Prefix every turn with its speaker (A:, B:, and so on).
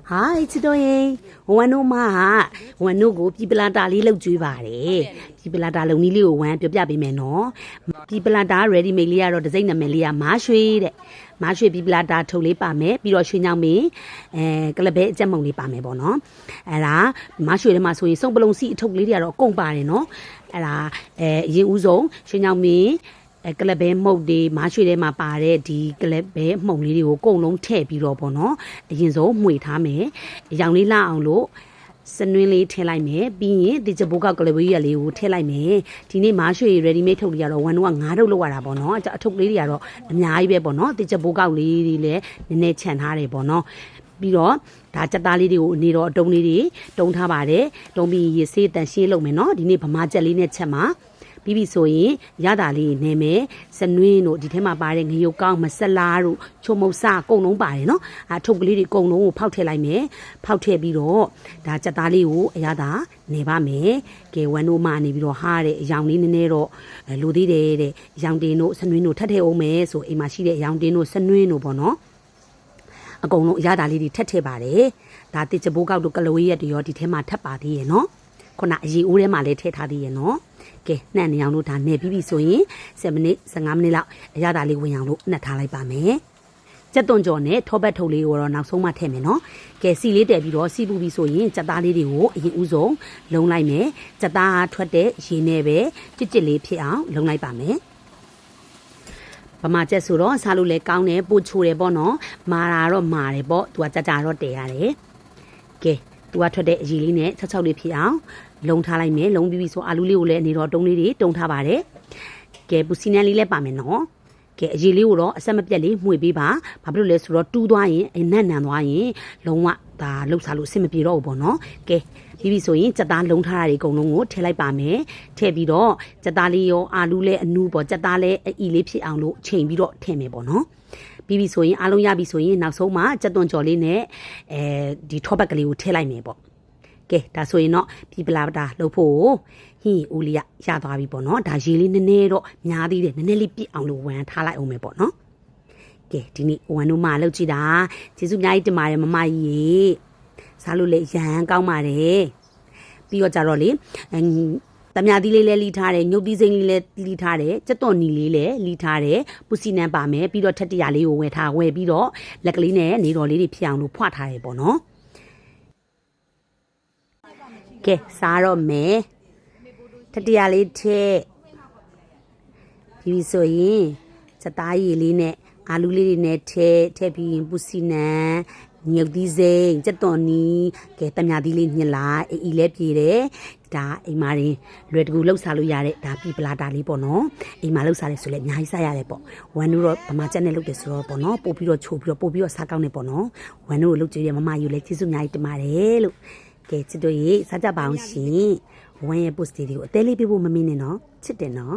A: Hi, today. One no ma, one no go. People are darling look juicy. People are darling nearly one to be no. People are dar ready melia or the Zena melia, mashy. Mashy people are dar to lip a me, Piroshina me, Calabet Jamoni Pame bono. Ella, Mashy the Maso, so below see took Lydia or Compare no. Ella, Uzo, she now me. ကလဘဲမုတ်ဒီမရွှေထဲမှာပါတဲ့ဒီကလဘဲမှုန်လေးတွေကိုအကုန်လုံးထည့်ပြီးတော့ပေါ့နော်အရင်ဆုံးမှွေထားမယ်ရောင်လေးလှအောင်လို့စနွင်းလေးထည့်လိုက်မယ်ပြီးရင်ဒီချဘိုးကကလဘဲရလေးကိုထည့်လိုက်မယ်ဒီနေ့မရွှေ ready made ထုတ်လေးကတော့ဝန်တော့9ထုတ်လောက်ရတာပေါ့နော်အထုပ်လေးတွေကတော့အများကြီးပဲပေါ့နော်ဒီချဘိုးကောက်လေးတွေလည်းနည်းနည်းခြံထားတယ်ပေါ့နော်ပြီးတော့ဒါစက်သားလေးတွေကိုအနေတော့အတုံးလေးတွေတုံးထားပါတယ်တုံးပြီးရေဆေးတန်ရှင်းလုပ်မယ်နော်ဒီနေ့ဗမာချက်လေးနဲ့ချက်မှာပြီးပြီဆိုရင်ရတာလေးနေမယ်စနွင်းတို့ဒီထဲမှာပါတဲ့ငရုတ်ကောင်းမဆလာတို့ချုံမုတ်စအကုန်လုံးပါတယ်နော်အထုပ်ကလေးတွေအကုန်လုံးကိုဖောက်ထည့်လိုက်မယ်ဖောက်ထည့်ပြီးတော့ဒါစက်သားလေးကိုအရသာနေပါမယ်ကဲဝန်တို့မှနေပြီးတော့ဟားတဲ့အယောင်လေးနည်းနည်းတော့လိုသေးတယ်တဲ့အယောင်တင်းတို့စနွင်းတို့ထပ်ထည့်အောင်မယ်ဆိုအိမ်မှာရှိတဲ့အယောင်တင်းတို့စနွင်းတို့ပေါ့နော်အကုန်လုံးအရသာလေးတွေထပ်ထည့်ပါတယ်ဒါတစ်ချဘိုးကောက်တို့ကလဝေးရက်တွေရောဒီထဲမှာထပ်ပါသေးရဲ့နော်ခုနအရီအိုးထဲမှာလည်းထည့်ထားသေးရဲ့နော်ကဲနှံ့နေအောင်လို့ဒါနေပြီးပြီဆိုရင်7မိနစ်15မိနစ်လောက်အရသာလေးဝင်အောင်လို့နှက်ထားလိုက်ပါမယ်ကြက်သွန်ကြော်နဲ့ထောပတ်ထုပ်လေးကိုတော့နောက်ဆုံးမှထည့်မယ်နော်ကဲစီလေးတည်ပြီးတော့စီပူပြီးဆိုရင်ကြက်သားလေးတွေကိုအရင်ဦးဆုံးလုံလိုက်မယ်ကြက်သားထွက်တဲ့ရေနဲ့ပဲကြစ်လေးဖြစ်အောင်လုံလိုက်ပါမယ်ဗမာကျက်ဆိုတော့စားလို့လည်းကောင်းတယ်ပို့ချိုတယ်ပေါ့နော်မာတာတော့မာတယ်ပေါ့သူကကြကြတော့တည်ရတယ်ကဲသူကထွက်တဲ့အရည်လေးနဲ့66လေးဖြစ်အောင်လုံထားလိုက်မယ်လုံပြီးပြီဆိုအာလူးလေးကိုလည်းအနေတော့တုံးလေးတွေတုံးထားပါတယ်ကဲပူစီနန်လေးလည်းပါမယ်နော်ကဲအရည်လေးကိုတော့အဆက်မပြတ်လေးမှွေပေးပါဘာဖြစ်လို့လဲဆိုတော့တူးသွားရင်အနက်နန်သွားရင်လုံးဝဒါလှုပ်ရှားလို့အဆင်မပြေတော့ဘူးပေါ့နော်ကဲပြီးပြီဆိုရင်စက်သားလုံထားတာတွေအကုန်လုံးကိုထည့်လိုက်ပါမယ်ထည့်ပြီးတော့စက်သားလေးရောအာလူးလည်းအနူးပေါ့စက်သားလည်းအီလေးဖြစ်အောင်လို့ချိန်ပြီးတော့ထည့်မယ်ပေါ့နော်ပြီးပြီဆိုရင်အားလုံးရပြီဆိုရင်နောက်ဆုံးမှကြက်သွန်ကြော်လေးနဲ့ဒီထောပတ်ကလေးကိုထည့်လိုက်မယ်ပေါ့ကဲဒါဆိုရင်တော့ဒီပလာတာလှုပ်ဖို့ဟင်းဦးလေးရသွားပြီပေါ့နော်ဒါရေလေးနည်းနည်းတော့များသေးတယ်နည်းနည်းလေးပြစ်အောင်လို့ဝမ်းထားလိုက်အောင်မယ်ပေါ့နော်ကဲဒီနေ့ဝမ်းတို့မှလှုပ်ကြည့်တာကျေးဇူးအများကြီးတင်ပါတယ်မမကြီးရေစားလို့လေရန်ကောင်းပါတယ်ပြီးတော့ကြတော့လေတမယာသီးလေးလည်းလီထားတယ်ညုတ်သီးစိမ့်လေးလည်းလီထားတယ်ကြက်သွန်နီလေးလည်းလီထားတယ်ပူစီနန်ပါမယ်ပြီးတော့ထက်တရလေးကိုဝယ်ပြီးတော့လက်ကလေးနဲ့နေတော်လေးတွေဖြစ်အောင်လို့ဖွထားတယ်ပေါ့နော်ကဲစားတော့မယ်ထက်တရလေးထည့်ပြီးဆိုရင်စသားရည်လေးနဲ့အာလူးလေးတွေနဲ့ထည့်ပြီးရင်ပူစီနန်ညုတ်သီးစိမ့်ကြက်သွန်နီကဲတမယာသီးလေးညှစ်လိုက်အီလည်းပြေတယ်ဒါအိမ်မာရင်လွယ်တကူလှုပ်ရှားလို့ရတဲ့ဒါပြီပလာတာလေးပေါ့နော်အိမ်မာလှုပ်ရှားတယ်ဆိုလည်းအများကြီးစားရတယ်ပေါ့ဝမ်တို့တော့ဗမာချက်နဲ့လှုပ်တယ်ဆိုတော့ပေါ့နော်ပို့ပြီးတော့ချိုးပြီးတော့ပို့ပြီးတော့စားကောင်းတယ်ပေါ့နော်ဝမ်တို့လှုပ်ကြည့်ရမမယူလည်းကျေးဇူးအများကြီးတင်ပါတယ်လို့ကဲချစ်တို့ရေစားကြပါအောင်ရှင်ဝမ်ရဲ့ post လေးကိုအသေးလေးပြဖို့မမင်းနဲ့နော်ချစ်တယ်နော်